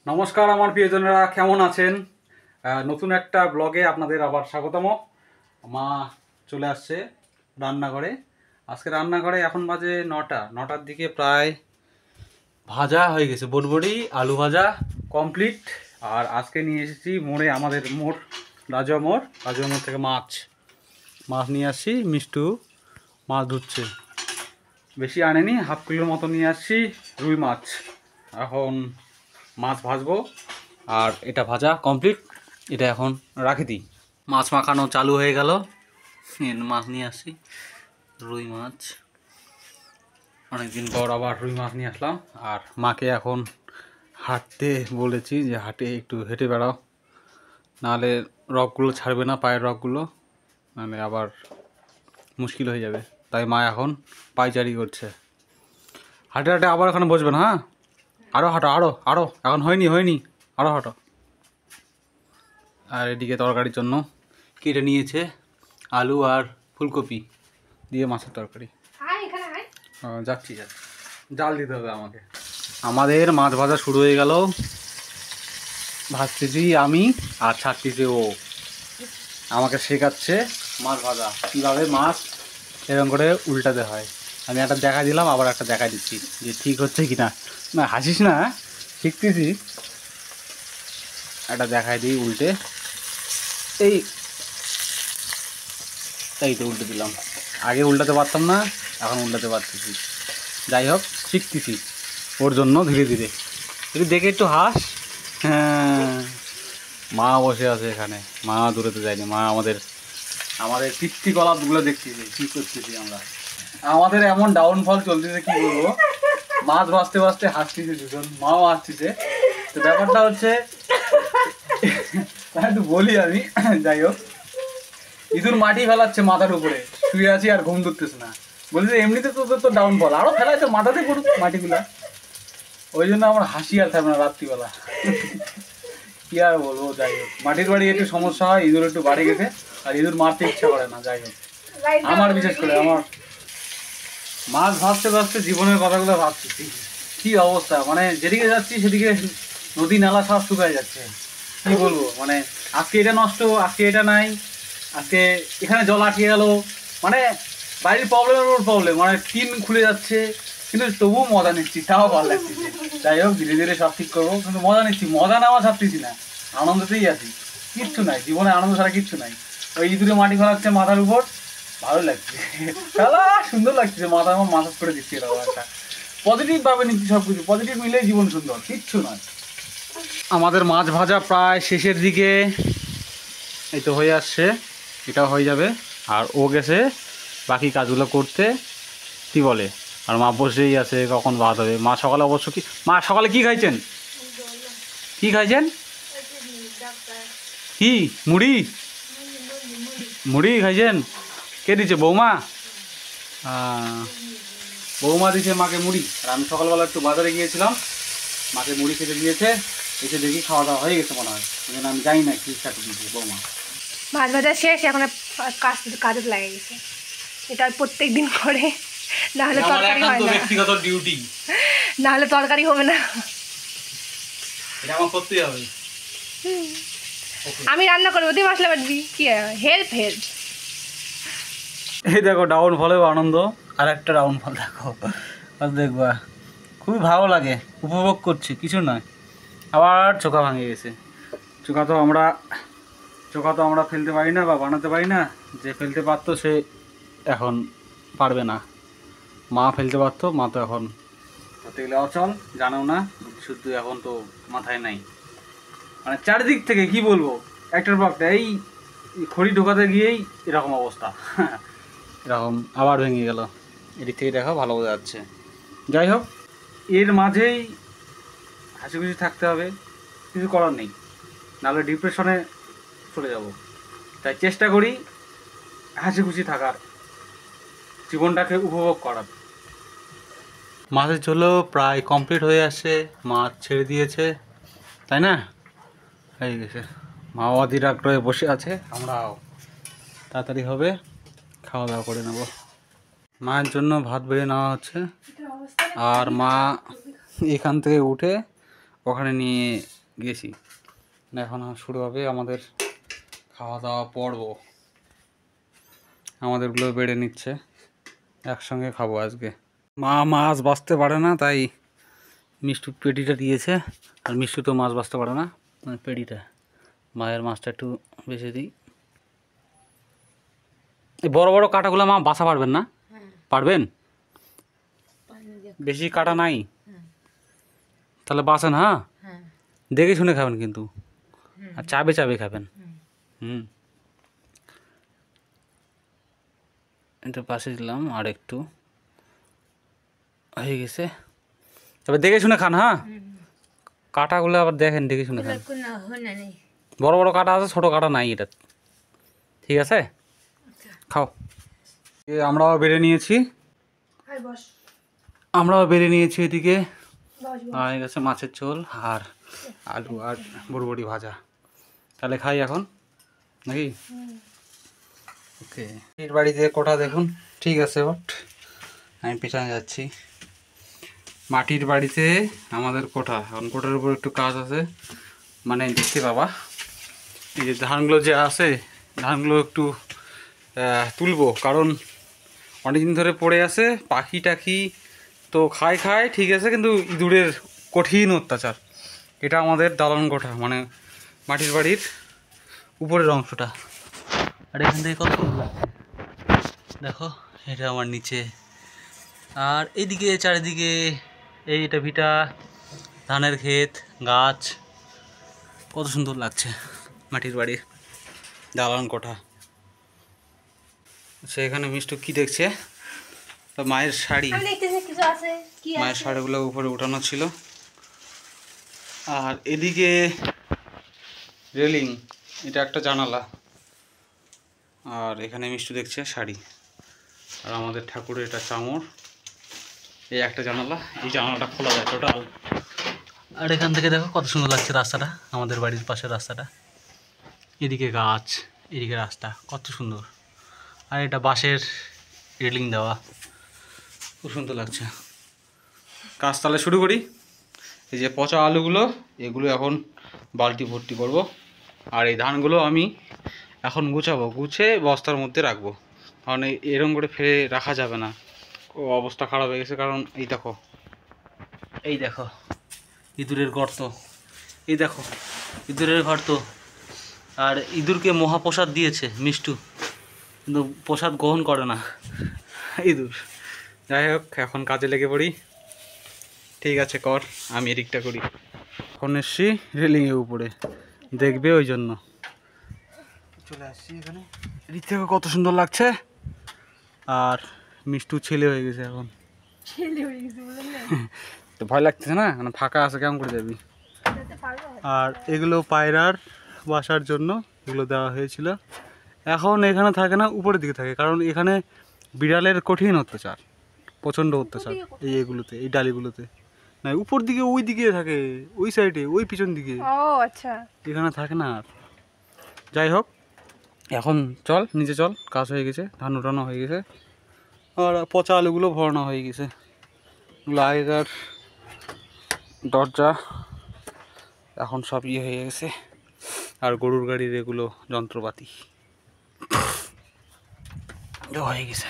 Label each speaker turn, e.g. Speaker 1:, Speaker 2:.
Speaker 1: নমস্কার আমার প্রিয়জনেরা, কেমন আছেন? নতুন একটা ব্লগে আপনাদের আবার স্বাগতম। মা চলে আসছে রান্নাঘরে। আজকে রান্নাঘরে এখন বাজে 9টার দিকে, প্রায় ভাজা হয়ে গেছে, বটবটি আলু ভাজা কমপ্লিট। আর আজকে নিয়ে এসেছি মোড়ে, আমাদের মোড় রাজুয়া মোড় থেকে মাছ নিয়ে আসছি। মিষ্টু মাছ ধুচ্ছে, বেশি আনেনি, হাফ কিলোর মতো নিয়ে আসছি রুই মাছ। এখন মাছ ভাজবো, আর এটা ভাজা কমপ্লিট, এটা এখন রাখে দিই। মাছ মাখানো চালু হয়ে গেল। মাছ নিয়ে আসছি, রুই মাছ, অনেকদিন পর আবার রুই মাছ নিয়ে আসলাম। আর মাকে এখন হাঁটতে বলেছি, যে হাঁটে একটু হেঁটে বেড়াও, নাহলে রগগুলো ছাড়বে না, পায়ের রগগুলো, নাহলে আবার মুশকিল হয়ে যাবে। তাই মা এখন পায়চারি করছে। হাঁটে হাঁটে আবার ওখানে বসবেন। হ্যাঁ, আরও হাঁটো, আরও এখন হয়নি, আরও হাঁটো। আর এদিকে তরকারির জন্য কেটে নিয়েছে আলু আর ফুলকপি দিয়ে মাছের তরকারি। যাচ্ছি, জাল দিতে হবে আমাকে। আমাদের মাছ ভাজা শুরু হয়ে গেল। ভাজতেছি আমি, আর ছাড়তেছে ও। আমাকে শেখাচ্ছে মাছ ভাজা কীভাবে মাছ এরকম করে উল্টাতে হয়। আমি একটা দেখা দিলাম, আবার একটা দেখা দিচ্ছি যে ঠিক হচ্ছে কি না। না হাসিস না, শিখতেছি। একটা দেখাই দিই উল্টে, এই তো উল্টে দিলাম। আগে উল্টাতে পারতাম না, এখন উল্টাতে পারতেছি। যাই হোক, শিখতেছি ওর জন্য ধীরে ধীরে। একটু দেখে একটু হাস। হ্যাঁ, মা বসে আছে এখানে, মা দূরেতে যায়নি। মা আমাদের কীর্তিকলাপগুলো দেখতেছি, কী করতেছি আমরা। আমাদের এমন ডাউনফল চলতেছে, কি বলবো। মাছ ভাজতে ভাজতে হাসতেছে দুজন, মাও হাসতেছে। তো ব্যাপারটা হচ্ছে, একটু বলি আমি। যাই হোক, ইঁদুর মাটি ফেলাচ্ছে মাথার উপরে, শুয়ে আছি আর ঘুম ধরতেছে না। বলছে এমনিতে তো ডাউনফল, আরো ফেলাচ্ছে মাথাতে পড়ুক মাটিগুলা। ওই জন্য আমার হাসি আর থাকবে না রাত্রিবেলা। কি আর বলবো। যাই হোক, মাটির বাড়ি একটু সমস্যা হয়, ইঁদুর একটু বাড়ি গেছে, আর ইঁদুর মারতে ইচ্ছা করে না। যাই হোক, আমার বিশেষ করে আমার মাছ ভাবতে ভাবতে জীবনের কথাগুলো ভাবছি, কি অবস্থা। মানে যেদিকে যাচ্ছি সেদিকে নদী নালা সব শুকায় যাচ্ছে। কি বলবো, মানে আজকে এটা নষ্ট, আজকে এটা নাই, আজকে এখানে জল আটকে গেল। মানে বাড়ির প্রবলেমের উপর প্রবলেম, মানে টিন খুলে যাচ্ছে, কিন্তু তবুও মজা নিচ্ছি, তাও ভালো লাগছে। যাই হোক, ধীরে ধীরে সব ঠিক করবো, কিন্তু মজা নিচ্ছি, মজা নেওয়া ছাড়তেছি না, আনন্দতেই আছি। কিচ্ছু নাই জীবনে, আনন্দ ছাড়া কিচ্ছু নাই। ওই ইঁদুরে মাটি ফেলাচ্ছে মাথার উপর, ভালো লাগছে, খেলা সুন্দর লাগছে। মাথা আমার মাসাজ করে দিচ্ছি, এরকম একটা পজিটিভ ভাবে নিচ্ছি, সব কিছু পজিটিভ মিলেই জীবন সুন্দর, কিচ্ছু নয়। আমাদের মাছ ভাজা প্রায় শেষের দিকে, এই তো হয়ে আসছে, এটাও হয়ে যাবে। আর ও গেছে বাকি কাজগুলো করতে, কি বলে। আর মা বসেই আছে, কখন ভাত হবে। মা সকালে অবশ্য মা সকালে কি খাইছেন? কি মুড়ি খাইছেন? কে দিচ্ছে? বৌমা। বৌমা দিচ্ছে মাকে মুড়ি। আর আমি সকালবেলা একটু বাজারে গিয়েছিলাম, মাকে মুড়ি খেতে দিয়েছে। এসে দেখি খাওয়া দাওয়া হয়ে গেছে মনে হয়, আমি জানি না কি খাতে দিয়েছে বৌমা।
Speaker 2: মাছ ভাজা শেষ, এখন কাজে লাগে গেছে। এটা প্রত্যেক দিন করে, না হলে তরকারি হয় না।
Speaker 1: ব্যক্তিগত ডিউটি,
Speaker 2: না হলে তরকারি হবে না।
Speaker 1: এটা আমার করতেই হবে।
Speaker 2: আমি রান্না করবো, তুই মশলা বাটবি, কি হেল্প।
Speaker 1: এই দেখো, ডাউনফলেও আনন্দ। আর একটা ডাউনফল দেখো, দেখবা খুবই ভালো লাগে, উপভোগ করছি, কিছু নয়। আবার চোখা ভাঙে গেছে। চোখা তো আমরা ফেলতে পারি না বা বানাতে পারি না। যে ফেলতে পারতো সে এখন পারবে না। মা ফেলতে পারতো, মা তো এখন ধরতে গেলে অচল, জানেও না, শুধু এখন তো মাথায় নাই। মানে চারিদিক থেকে কি বলবো, একটার পর একটা, এই খড়ি ঢোকাতে গিয়েই এরকম অবস্থা। এরকম আবার ভেঙে গেল। এদিক থেকে দেখো, ভালো বোঝা যাচ্ছে। যাই হোক, এর মাঝেই হাসি খুশি থাকতে হবে, কিছু করার নেই, নাহলে ডিপ্রেশনে চলে যাব। তাই চেষ্টা করি হাসি খুশি থাকার, জীবনটাকে উপভোগ করার। মাছের ঝোলও প্রায় কমপ্লিট হয়ে আসছে, মাছ ছেড়ে দিয়েছে, তাই না? হয়ে গেছে। মাওয়াদির আগ্রহে বসে আছে, আমরাও তাড়াতাড়ি হবে, খাওয়া দাওয়া করে নেব। মায়ের জন্য ভাত বেড়ে নেওয়া হচ্ছে, আর মা এখান থেকে উঠে ওখানে নিয়ে গেছি। এখন শুরু হবে আমাদের খাওয়া দাওয়া পর্ব। আমাদেরগুলো বেড়ে নিচ্ছে, একসঙ্গে খাবো আজকে। মা মাছ বাছতে পারে না, তাই মিষ্টু পেটিটা দিয়েছে। আর মিষ্টু তো মাছ বাছতে পারে না, মানে পেটিটা। মায়ের মাছটা একটু বেশি দিই। এই বড় বড় কাঁটাগুলো মা বাছা পারবেন না? পারবেন? বেশি কাটা নাই, তাহলে বাছেন। হ্যাঁ, দেখে শুনে খাবেন কিন্তু, আর চাবে চাবে খাবেন। এটা পাশে দিলাম, আর একটু হয়ে গেছে। তবে দেখে শুনে খান। হ্যাঁ, কাঁটাগুলো আবার দেখেন, দেখে শুনে খান। বড় বড় কাঁটা আছে, ছোট কাঁটা নাই এটা। ঠিক আছে, খাও। আমরাও বেড়ে নিয়েছি, এদিকে হয়ে গেছে মাছের ঝোল আর আলু আর বড়বড়ি ভাজা। তাহলে খাই এখন নাকি? ওকে, এর বাড়িতে কোঠা দেখুন। ঠিক আছে, বাট আমি পেছনে যাচ্ছি। মাটির বাড়িতে আমাদের কোঠা। এখন কোঠার উপর একটু কাজ আছে, মানে দেখতে পাবা। এই যে ধানগুলো যে আছে, ধানগুলো একটু তুলবো, কারণ অনেকদিন ধরে পড়ে আছে। পাখি টাখি তো খায় ঠিক আছে, কিন্তু ইঁদুরের কঠিন অত্যাচার। এটা আমাদের দালান কোঠা, মানে মাটির বাড়ির উপরের অংশটা। আর এখান থেকে কত দেখো, এটা আমার নিচে। আর এইদিকে চারিদিকে এইটা ভিটা, ধানের ক্ষেত, গাছ, কত সুন্দর লাগছে মাটির বাড়ির দালান কোঠা। সেখানে মিষ্টু কি দেখছে? মায়ের শাড়ি, মায়ের শাড়িগুলো উপরে উঠানো ছিল। আর এদিকে রেলিং, এটা একটা জানালা। আর এখানে মিষ্টু দেখছে শাড়ি। আর আমাদের ঠাকুরের এটা চামর। এই একটা জানালা, এই জানালাটা খোলা যায় টোটাল। আর এখান থেকে দেখো কত সুন্দর লাগছে রাস্তাটা, আমাদের বাড়ির পাশের রাস্তাটা। এদিকে গাছ, এদিকে রাস্তা, কত সুন্দর। আর এটা বাঁশের রেলিং দেওয়া, খুব সুন্দর লাগছে। কাজ তাহলে শুরু করি। এই যে পচা আলুগুলো, এগুলো এখন বালতি ভর্তি করব। আর এই ধানগুলো আমি এখন গুছাবো, গুছে বস্তার মধ্যে রাখবো, কারণ এরকম করে ফেলে রাখা যাবে না। ও অবস্থা খারাপ হয়ে গেছে, কারণ এই দেখো, এই দেখো ইঁদুরের গর্ত, এই দেখো ইঁদুরের গর্ত। আর ইঁদুরকে মহাপ্রসাদ দিয়েছে মিষ্টু, কিন্তু প্রসাদ গ্রহণ করে না ইঁদুর। যাই হোক, এখন কাজে লেগে পড়ি। ঠিক আছে, কর, আমি এদিকটা করি। এখন এসছি রেলিংয়ের উপরে, দেখবে ওই জন্য চলে আসছি এখানে। এদিক থেকে কত সুন্দর লাগছে। আর মিষ্টু ছেলে হয়ে গেছে এখন। তো ভয় লাগতেছে না, মানে ফাঁকা আছে, কেমন করে যাবি? আর এগুলো পায়রার বাসার জন্য এগুলো দেওয়া হয়েছিল। এখন এখানে থাকে না, উপরের দিকে থাকে, কারণ এখানে বিড়ালের কঠিন অত্যাচার, প্রচণ্ড অত্যাচার। এইগুলোতে, এই ডালিগুলোতে না, উপর দিকে, ওই দিকে থাকে, ওই সাইডে, ওই পিছন দিকে।
Speaker 2: আচ্ছা,
Speaker 1: এখানে থাকে না। আর যাই হোক, এখন চল নিচে চল, কাজ হয়ে গেছে, ধান উঠানো হয়ে গেছে। আর পচা আলুগুলো ভরানো হয়ে গেছে। এগুলো আগেকার দরজা, এখন সব ইয়ে হয়ে গেছে। আর গরুর গাড়ির এগুলো যন্ত্রপাতি হয়ে গেছে।